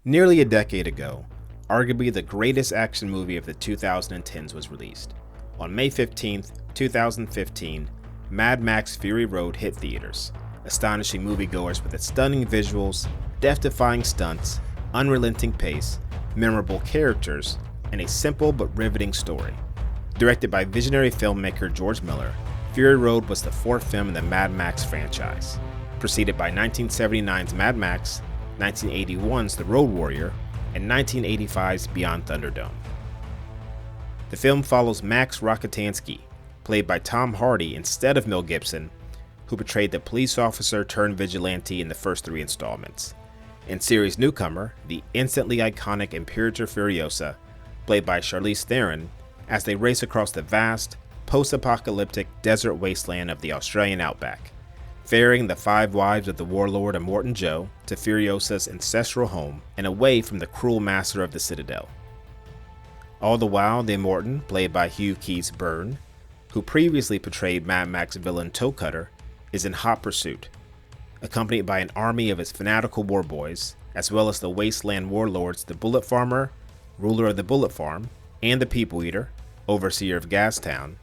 Nearly a decade ago, arguably the greatest action movie of the 2010s was released. On May 15th, 2015, Mad Max Fury Road hit theaters, astonishing moviegoers with its stunning visuals, death-defying stunts, unrelenting pace, memorable characters, and a simple but riveting story. Directed by visionary filmmaker George Miller, Fury Road was the fourth film in the Mad Max franchise, preceded by 1979's Mad Max, 1981's The Road Warrior, and 1985's Beyond Thunderdome. The film follows Max Rockatansky, played by Tom Hardy instead of Mel Gibson, who portrayed the police officer turned vigilante in the first three installments, and series newcomer, the instantly iconic Imperator Furiosa, played by Charlize Theron, as they race across the vast, post-apocalyptic desert wasteland of the Australian outback, ferrying the five wives of the warlord Immortan Joe to Furiosa's ancestral home and away from the cruel master of the Citadel. All the while, the Immortan, played by Hugh Keys-Byrne, who previously portrayed Mad Max villain Toe Cutter, is in hot pursuit, accompanied by an army of his fanatical war boys, as well as the wasteland warlords the Bullet Farmer, ruler of the Bullet Farm, and the People Eater, overseer of Gastown,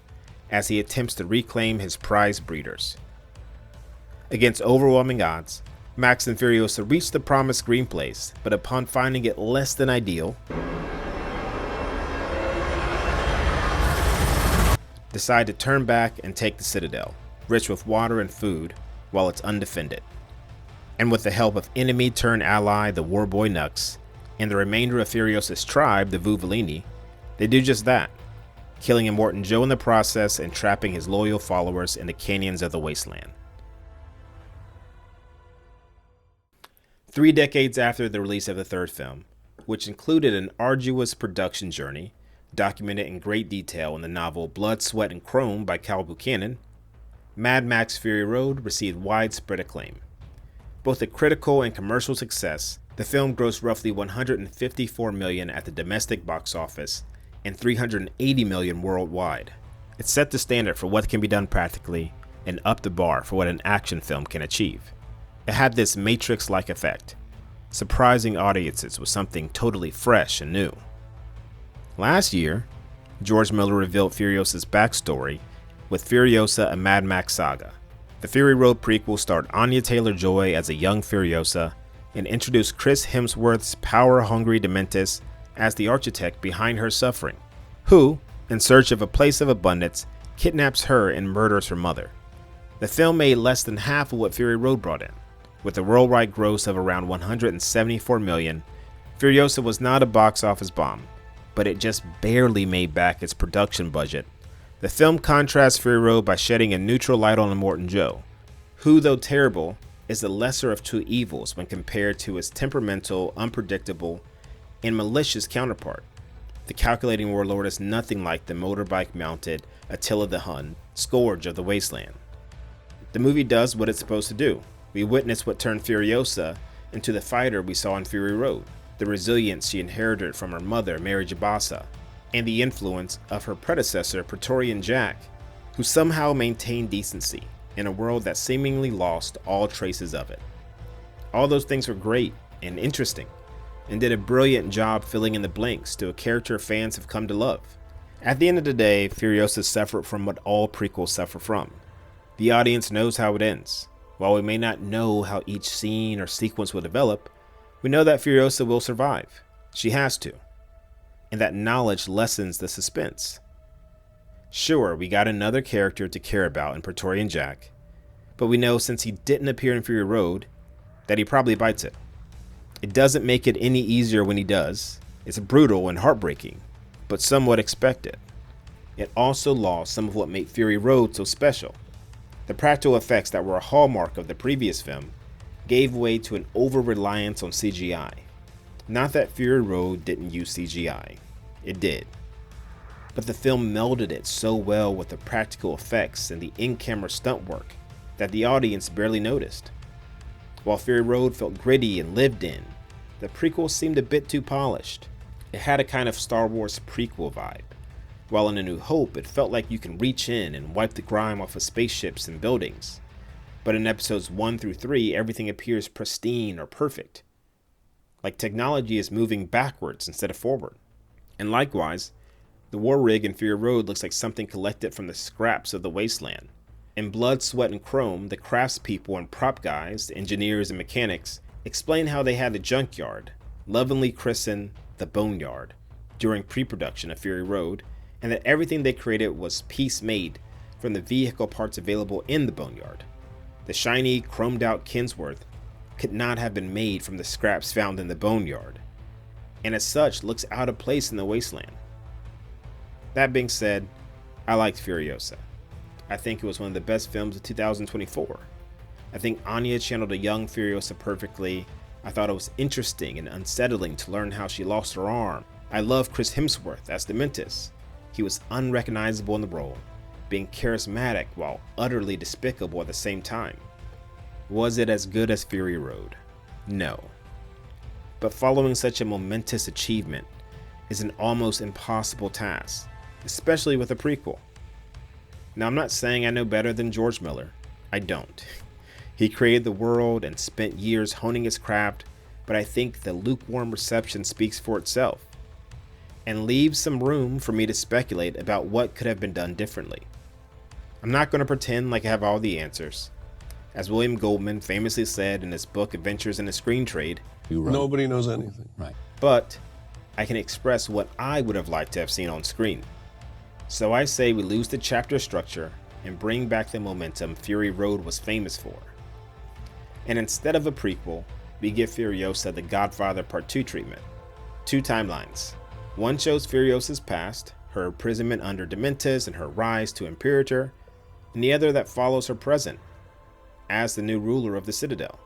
as he attempts to reclaim his prized breeders. Against overwhelming odds, Max and Furiosa reach the promised green place, but upon finding it less than ideal, decide to turn back and take the Citadel, rich with water and food, while it's undefended. And with the help of enemy-turned-ally the Warboy Nux, and the remainder of Furiosa's tribe, the Vuvalini, they do just that, killing Immortan Joe in the process and trapping his loyal followers in the canyons of the wasteland. 3 decades after the release of the third film, which included an arduous production journey, documented in great detail in the novel Blood, Sweat, and Chrome by Cal Buchanan, Mad Max Fury Road received widespread acclaim. Both a critical and commercial success, the film grossed roughly $154 million at the domestic box office and $380 million worldwide. It set the standard for what can be done practically and upped the bar for what an action film can achieve. It had this Matrix-like effect, surprising audiences with something totally fresh and new. Last year, George Miller revealed Furiosa's backstory with Furiosa: A Mad Max Saga. The Fury Road prequel starred Anya Taylor-Joy as a young Furiosa and introduced Chris Hemsworth's power-hungry Dementis as the architect behind her suffering, who, in search of a place of abundance, kidnaps her and murders her mother. The film made less than half of what Fury Road brought in. With a worldwide gross of around $174 million, Furiosa was not a box office bomb, but it just barely made back its production budget. The film contrasts Fury Road by shedding a neutral light on Immortan Joe, who, though terrible, is the lesser of two evils when compared to his temperamental, unpredictable, and malicious counterpart. The calculating warlord is nothing like the motorbike-mounted Attila the Hun, scourge of the wasteland. The movie does what it's supposed to do. We witness what turned Furiosa into the fighter we saw in Fury Road, the resilience she inherited from her mother, Mary Jabasa, and the influence of her predecessor, Praetorian Jack, who somehow maintained decency in a world that seemingly lost all traces of it. All those things were great and interesting, and did a brilliant job filling in the blanks to a character fans have come to love. At the end of the day, Furiosa suffered from what all prequels suffer from. The audience knows how it ends. While we may not know how each scene or sequence will develop, we know that Furiosa will survive. She has to. And that knowledge lessens the suspense. Sure, we got another character to care about in Praetorian Jack, but we know since he didn't appear in Fury Road, that he probably bites it. It doesn't make it any easier when he does. It's brutal and heartbreaking, but somewhat expected. It also lost some of what made Fury Road so special. The practical effects that were a hallmark of the previous film gave way to an over-reliance on CGI. Not that Fury Road didn't use CGI. It did. But the film melded it so well with the practical effects and the in-camera stunt work that the audience barely noticed. While Fury Road felt gritty and lived in, the prequel seemed a bit too polished. It had a kind of Star Wars prequel vibe. While in A New Hope, it felt like you can reach in and wipe the grime off of spaceships and buildings. But in episodes 1 through 3, everything appears pristine or perfect. like technology is moving backwards instead of forward. And likewise, the war rig in Fury Road looks like something collected from the scraps of the wasteland. In Blood, Sweat, and Chrome, the craftspeople and prop guys, the engineers and mechanics, explain how they had a junkyard, lovingly christened the Boneyard, during pre-production of Fury Road, and that everything they created was piece-made from the vehicle parts available in the Boneyard. The shiny, chromed-out Kensworth could not have been made from the scraps found in the Boneyard, and as such looks out of place in the wasteland. That being said, I liked Furiosa. I think it was one of the best films of 2024. I think Anya channeled a young Furiosa perfectly. I thought it was interesting and unsettling to learn how she lost her arm. I love Chris Hemsworth as Dementus. He was unrecognizable in the role, being charismatic while utterly despicable at the same time. Was it as good as Fury Road? No. But following such a momentous achievement is an almost impossible task, especially with a prequel. Now, I'm not saying I know better than George Miller. I don't. He created the world and spent years honing his craft, but I think the lukewarm reception speaks for itself and leaves some room for me to speculate about what could have been done differently. I'm not going to pretend like I have all the answers. As William Goldman famously said in his book Adventures in a Screen Trade, nobody knows anything. Right. But I can express what I would have liked to have seen on screen. So I say we lose the chapter structure and bring back the momentum Fury Road was famous for. And instead of a prequel, we give Furiosa the Godfather Part 2 treatment. 2 timelines. One shows Furiosa's past, her imprisonment under Dementus and her rise to Imperator, and the other that follows her present, as the new ruler of the Citadel.